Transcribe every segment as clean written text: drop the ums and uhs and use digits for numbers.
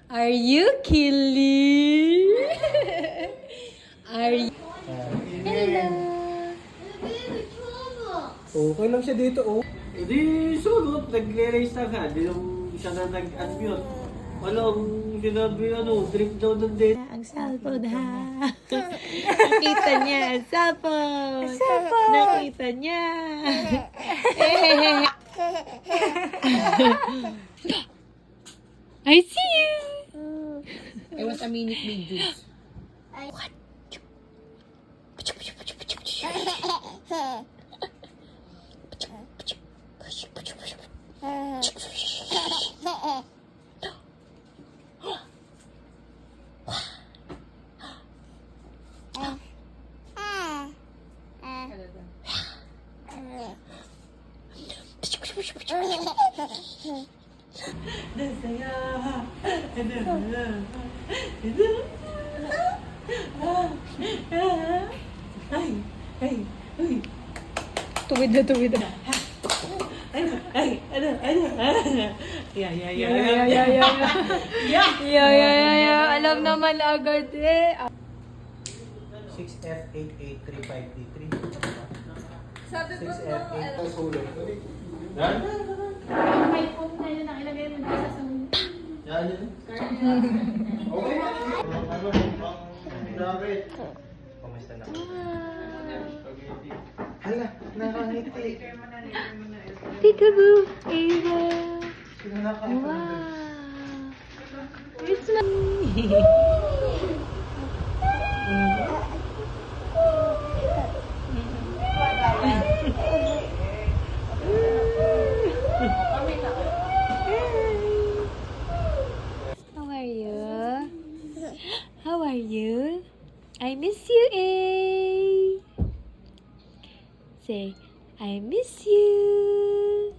Are you killing? Are you... Hello. Okay lang siya dito, oh. Hindi, sunod. Nag-raise na ka. Hindi lang siya na nag-unmute. Walang sinabi, drip daw ng date. Ang cellphone ha. Nakita niya ang cellphone. Nakita niya. I see you. I want a minute with juice. What? Tuwid na, tuwid na. Yeah. Alam naman agad eh. 6F8835D3. Sabi ko 6F8 ang sulong. may phone tayo na ilagay mo dito sa Yan. Okay. Ano ang dapat? Kumusta na? Hala, nakangiti. Peekaboo, Ava. Sino nakangiti? Wow. It's my... How are you? How are you? I miss you, eh? Say, I miss you.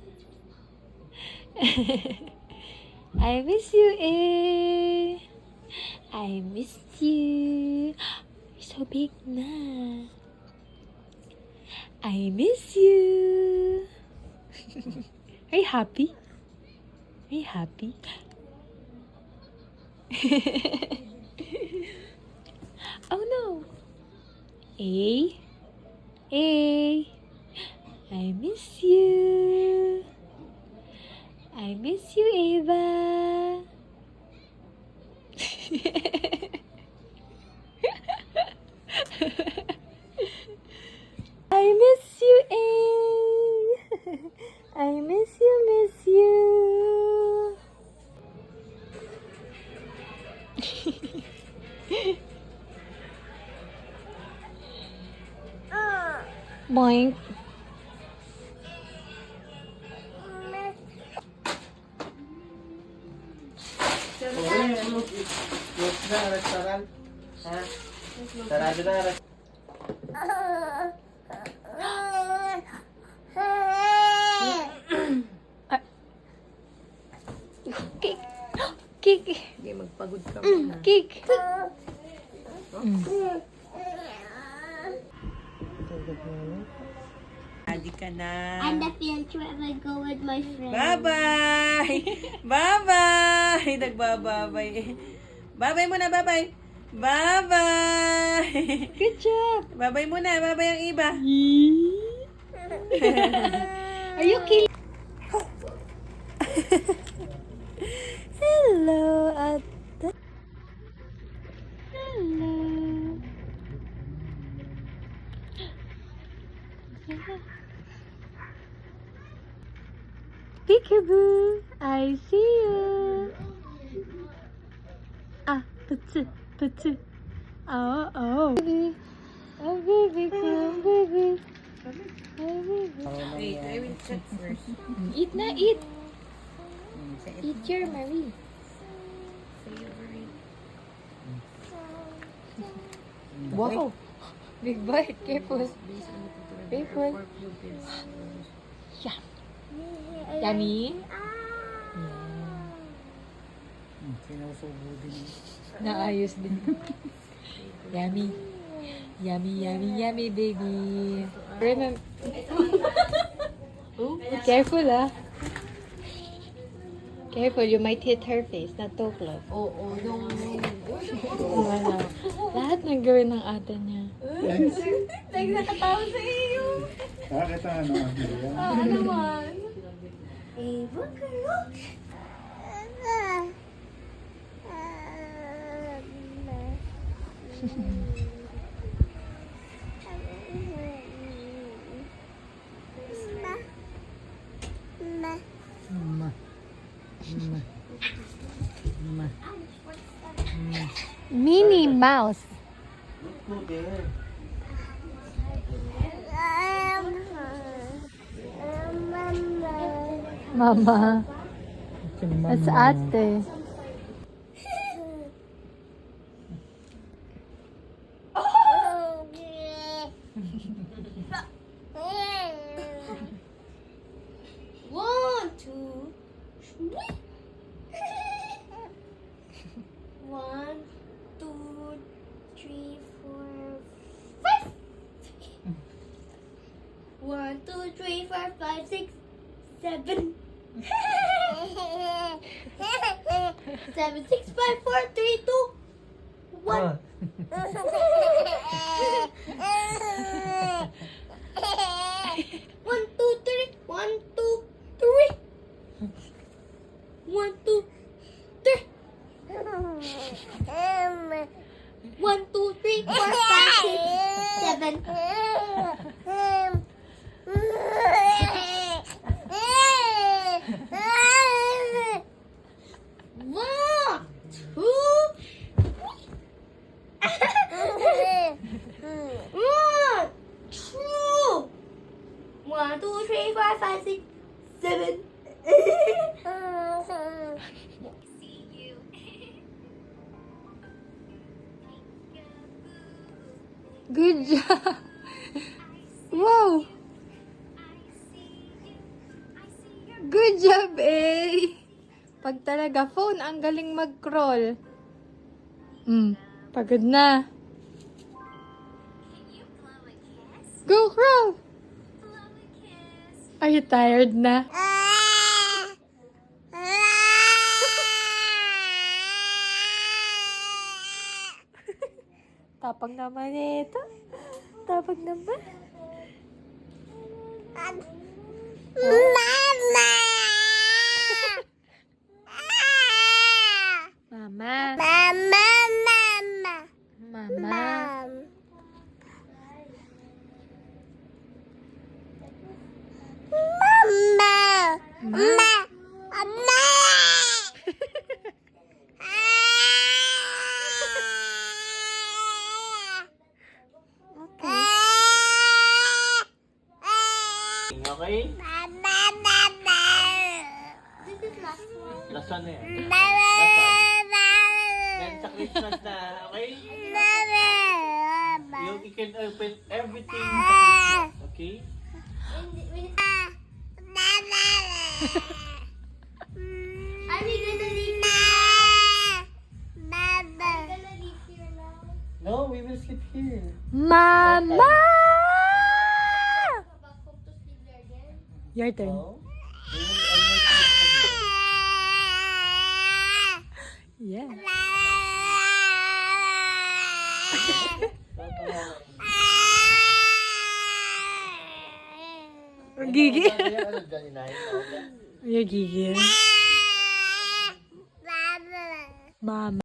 I miss you, eh? I miss you. You're so big na. I miss you. Are you happy? Are you happy? Oh no. A. I miss you. I miss you, Ava. I miss you, A. I miss you. Boink. Close na ang restaurant. Ha? Sarado na ang restaurant. Kick. Kick. Hindi, magpagod ka muna. Kick. Adi ka na. And the field trip I go with my friends. Bye-bye! Bye-bye! Nagbababay. Bye-bye muna, bye-bye! Bye-bye! Good job. Bye-bye muna, bye-bye ang iba. Are you killing? Hello, Ate. Hello. Peekaboo, I see you. Ah, putsu. Oh. Baby. Oh, baby, come, baby. Oh, baby. Wait, I will check first. Eat na, eat. Eat your Marie. Favorite. Wow. Big bite. Careful. Based on the cultural Careful. for pupils. Yeah. Yummy? Sinusubo din. Naayos din. Yummy, baby. Remember. Careful, ah. Careful, you might hit her face. Not too close. Oo, yung... Wala. Lahat ng gawin ng ate niya. Like, nakatawa sa iyo. Bakit ang ano? Ano naman? Minnie Mouse. Look there. Mama. That's ate. One, two, three. One, two, three, four, five. 1, 2, 3, 4, 5, 6, 7. 7, 6, 5, 4, 3, 2, 1. One, two, three. 1, 2, 3. 1, 2, 3. 1, 2, 3, 4, 5, 6, 7. One, two, one, two. 1, 2, 3, 4, 5, 6, 7. Good job. Wow. Good job, eh. Pag talaga phone, ang galing mag-crawl. Pagod na. Go crawl. Are you tired na? Tapang naman ito. Tapang naman. Mama. Mama. Okay? This is last one. Last one na yan. Last one. Then sa Christmas na, okay? You can open everything sa Christmas, okay? Are we gonna leave here? Are we gonna leave here now? No, we will sleep here. Mama! Go back home to sleep there again? Your turn. No? We will always sleep here. Yeah. Gigil. Ano dyan, inay? You're gigil. Mama.